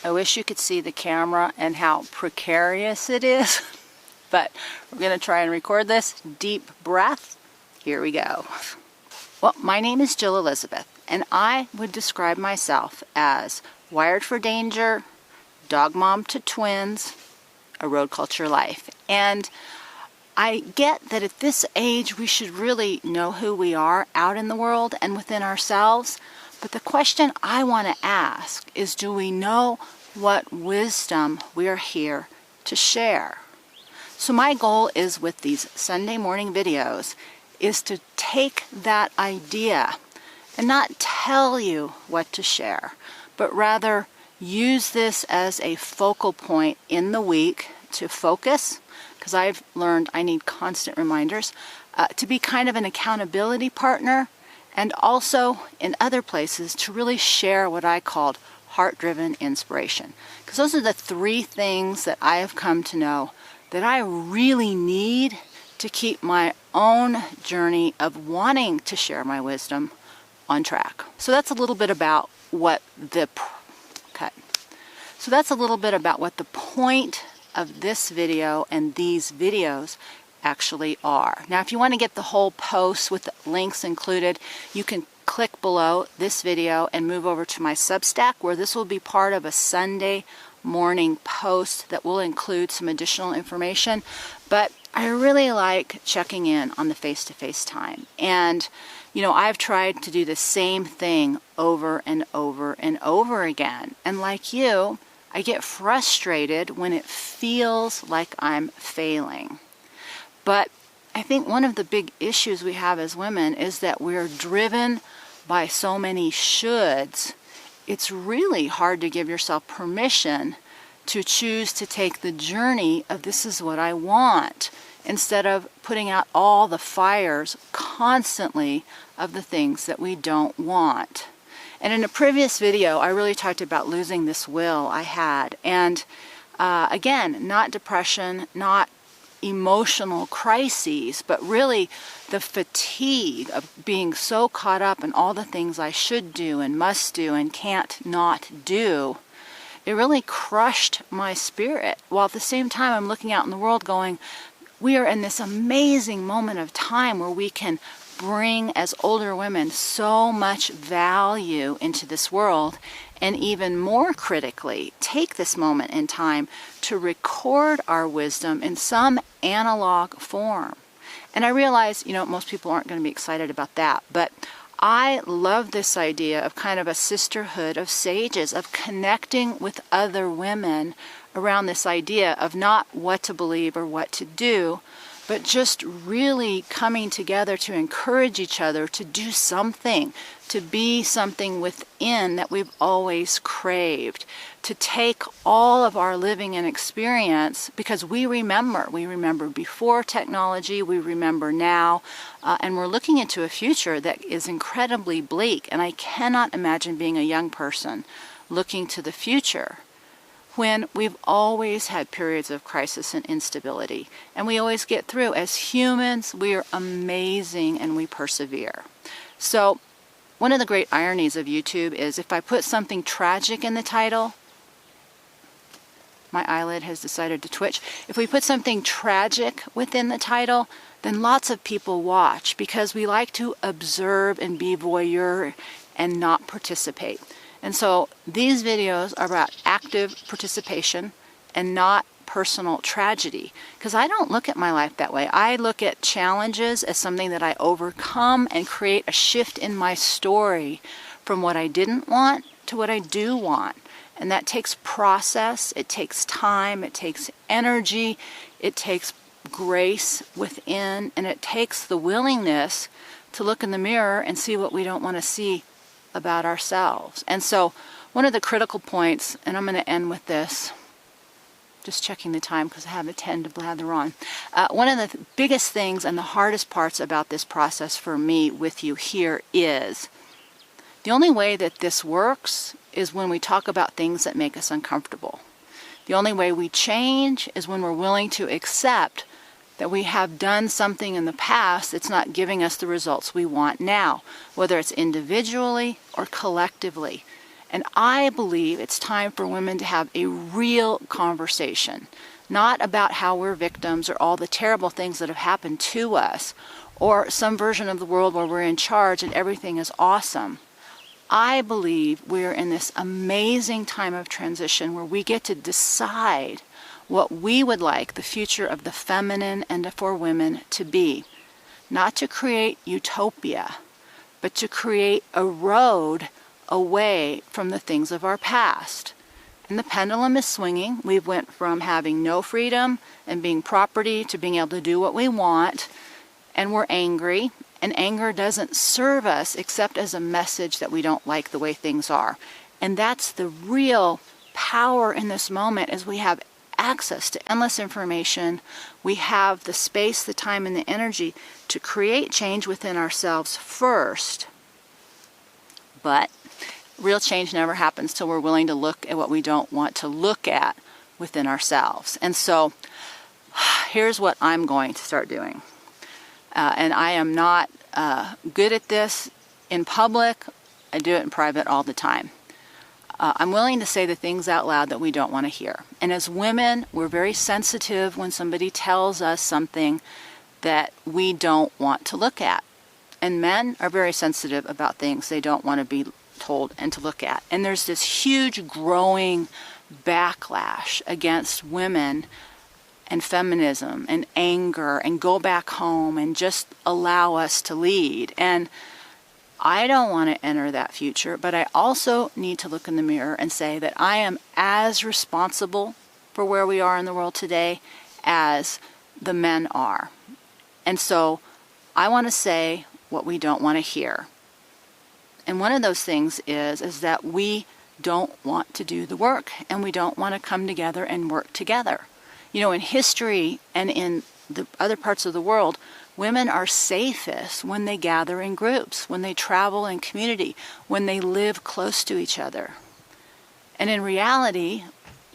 I wish you could see the camera and how precarious it is, but we're going to try and record this. Deep breath. Here we go. Well, my name is Jill Elizabeth, and I would describe myself as wired for danger, dog mom to twins, a road culture life. And I get that at this age we should really know who we are out in the world and within ourselves. But the question I want to ask is, do we know what wisdom we are here to share? So my goal is with these Sunday morning videos is to take that idea and not tell you what to share, but rather use this as a focal point in the week to focus, because I've learned I need constant reminders, to be kind of an accountability partner, and also in other places to really share what I called heart-driven inspiration. Because those are the three things that I have come to know that I really need to keep my own journey of wanting to share my wisdom on track. So that's a little bit about what the point of this video and these videos actually are. Now, if you want to get the whole post with the links included, you can click below this video and move over to my Substack, where this will be part of a Sunday morning post that will include some additional information. But I really like checking in on the face-to-face time. And, you know, I've tried to do the same thing over and over and over again. And like you, I get frustrated when it feels like I'm failing. But I think one of the big issues we have as women is that we're driven by so many shoulds. It's really hard to give yourself permission to choose to take the journey of this is what I want, instead of putting out all the fires constantly of the things that we don't want. And in a previous video, I really talked about losing this will I had. And again, not depression, not emotional crises, but really the fatigue of being so caught up in all the things I should do and must do and can't not do. It really crushed my spirit, while at the same time I'm looking out in the world going, we are in this amazing moment of time where we can bring, as older women, so much value into this world, and even more critically, take this moment in time to record our wisdom in some analog form. And I realize, you know, most people aren't going to be excited about that, but I love this idea of kind of a sisterhood of sages, of connecting with other women around this idea of not what to believe or what to do, but just really coming together to encourage each other to do something, to be something within that we've always craved, to take all of our living and experience, because we remember before technology, we remember now, and we're looking into a future that is incredibly bleak. And I cannot imagine being a young person looking to the future when we've always had periods of crisis and instability, and we always get through. As humans, we are amazing and we persevere. So one of the great ironies of YouTube is if I put something tragic in the title, my eyelid has decided to twitch. If we put something tragic within the title, then lots of people watch, because we like to observe and be voyeur and not participate. And so these videos are about active participation and not personal tragedy, because I don't look at my life that way. I look at challenges as something that I overcome and create a shift in my story from what I didn't want to what I do want. And that takes process, it takes time, it takes energy, it takes grace within, and it takes the willingness to look in the mirror and see what we don't want to see about ourselves. And so one of the critical points, and I'm going to end with this, just checking the time because I have a 10 to blather on. One of the biggest things and the hardest parts about this process for me with you here is the only way that this works is when we talk about things that make us uncomfortable. The only way we change is when we're willing to accept that we have done something in the past that's not giving us the results we want now, whether it's individually or collectively. And I believe it's time for women to have a real conversation, not about how we're victims or all the terrible things that have happened to us, or some version of the world where we're in charge and everything is awesome. I believe we're in this amazing time of transition where we get to decide what we would like the future of the feminine and for women to be. Not to create utopia, but to create a road away from the things of our past. And the pendulum is swinging. We went from having no freedom and being property to being able to do what we want, and we're angry. And anger doesn't serve us except as a message that we don't like the way things are. And that's the real power in this moment, is we have access to endless information. We have the space, the time, and the energy to create change within ourselves first. But real change never happens till we're willing to look at what we don't want to look at within ourselves. And so here's what I'm going to start doing. And I am not good at this in public. I do it in private all the time. I'm willing to say the things out loud that we don't want to hear. And as women, we're very sensitive when somebody tells us something that we don't want to look at. And men are very sensitive about things they don't want to be told and to look at. And there's this huge growing backlash against women and feminism and anger and go back home and just allow us to lead. And I don't want to enter that future, but I also need to look in the mirror and say that I am as responsible for where we are in the world today as the men are. And so I want to say what we don't want to hear. And one of those things is that we don't want to do the work, and we don't want to come together and work together. You know, in history and in the other parts of the world, women are safest when they gather in groups, when they travel in community, when they live close to each other. And in reality,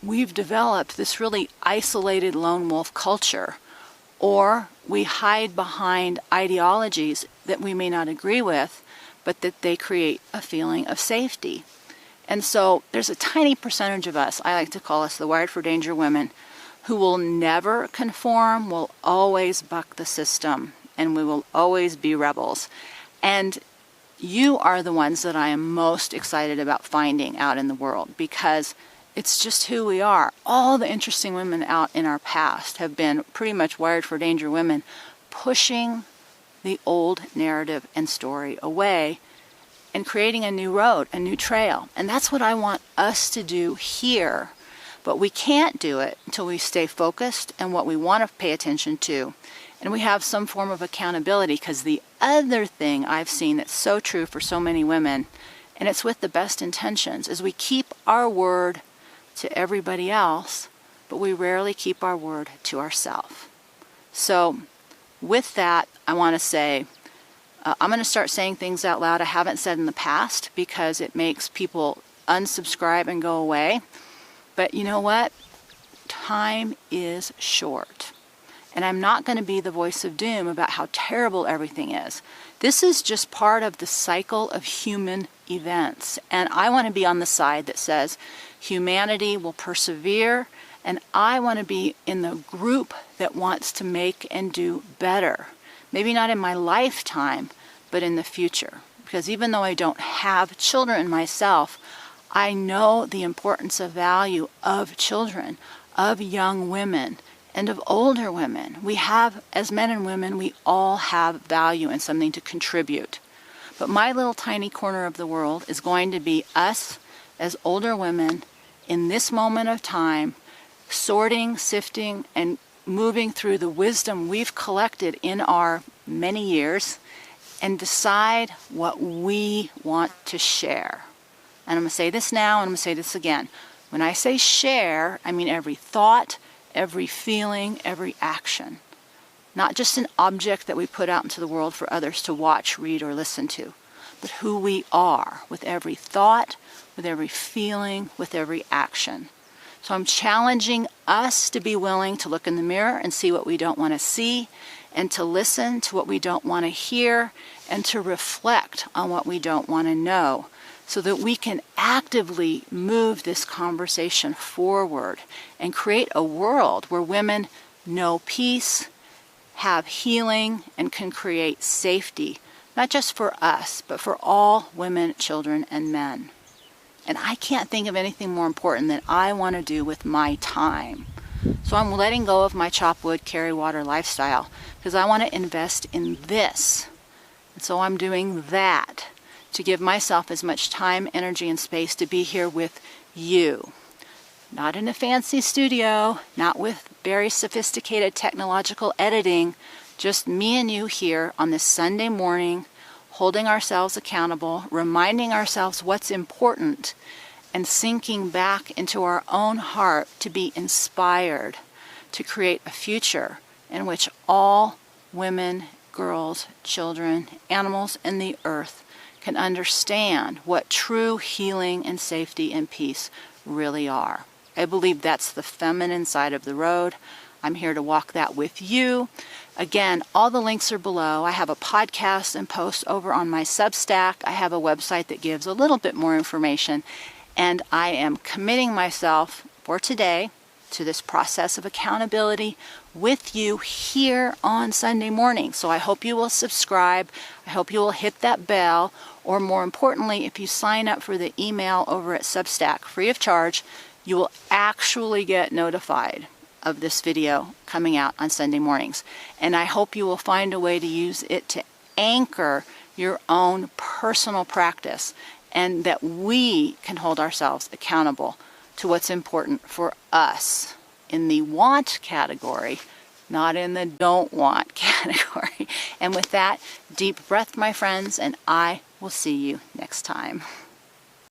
we've developed this really isolated lone wolf culture, or we hide behind ideologies that we may not agree with, but that they create a feeling of safety. And so there's a tiny percentage of us, I like to call us the Wired for Danger women, who will never conform, will always buck the system, and we will always be rebels. And you are the ones that I am most excited about finding out in the world, because it's just who we are. All the interesting women out in our past have been pretty much Wired for Danger women, pushing the old narrative and story away and creating a new road, a new trail. And that's what I want us to do here. But we can't do it until we stay focused on what we want to pay attention to. And we have some form of accountability, because the other thing I've seen that's so true for so many women, and it's with the best intentions, is we keep our word to everybody else, but we rarely keep our word to ourselves. So with that, I want to say, I'm going to start saying things out loud I haven't said in the past, because it makes people unsubscribe and go away. But you know what? Time is short. And I'm not going to be the voice of doom about how terrible everything is. This is just part of the cycle of human events. And I want to be on the side that says humanity will persevere, and I want to be in the group that wants to make and do better. Maybe not in my lifetime, but in the future. Because even though I don't have children myself, I know the importance of value of children, of young women, and of older women. We have, as men and women, we all have value and something to contribute. But my little tiny corner of the world is going to be us as older women in this moment of time, sorting, sifting, and moving through the wisdom we've collected in our many years, and decide what we want to share. And I'm going to say this now, and I'm going to say this again. When I say share, I mean every thought, every feeling, every action. Not just an object that we put out into the world for others to watch, read, or listen to, but who we are with every thought, with every feeling, with every action. So I'm challenging us to be willing to look in the mirror and see what we don't want to see, and to listen to what we don't want to hear, and to reflect on what we don't want to know, so that we can actively move this conversation forward and create a world where women know peace, have healing, and can create safety, not just for us, but for all women, children, and men. And I can't think of anything more important than I want to do with my time. So I'm letting go of my chop wood, carry water lifestyle because I want to invest in this. And so I'm doing that to give myself as much time, energy, and space to be here with you. Not in a fancy studio, not with very sophisticated technological editing, just me and you here on this Sunday morning, holding ourselves accountable, reminding ourselves what's important, and sinking back into our own heart to be inspired to create a future in which all women, girls, children, animals, and the earth can understand what true healing and safety and peace really are. I believe that's the feminine side of the road. I'm here to walk that with you. Again, all the links are below. I have a podcast and post over on my Substack. I have a website that gives a little bit more information. And I am committing myself for today to this process of accountability with you here on Sunday morning. So I hope you will subscribe. I hope you will hit that bell. Or more importantly, if you sign up for the email over at Substack free of charge, you will actually get notified of this video coming out on Sunday mornings. And I hope you will find a way to use it to anchor your own personal practice, and that we can hold ourselves accountable to what's important for us in the want category, not in the don't want category. And with that, deep breath, my friends, and I will see you next time.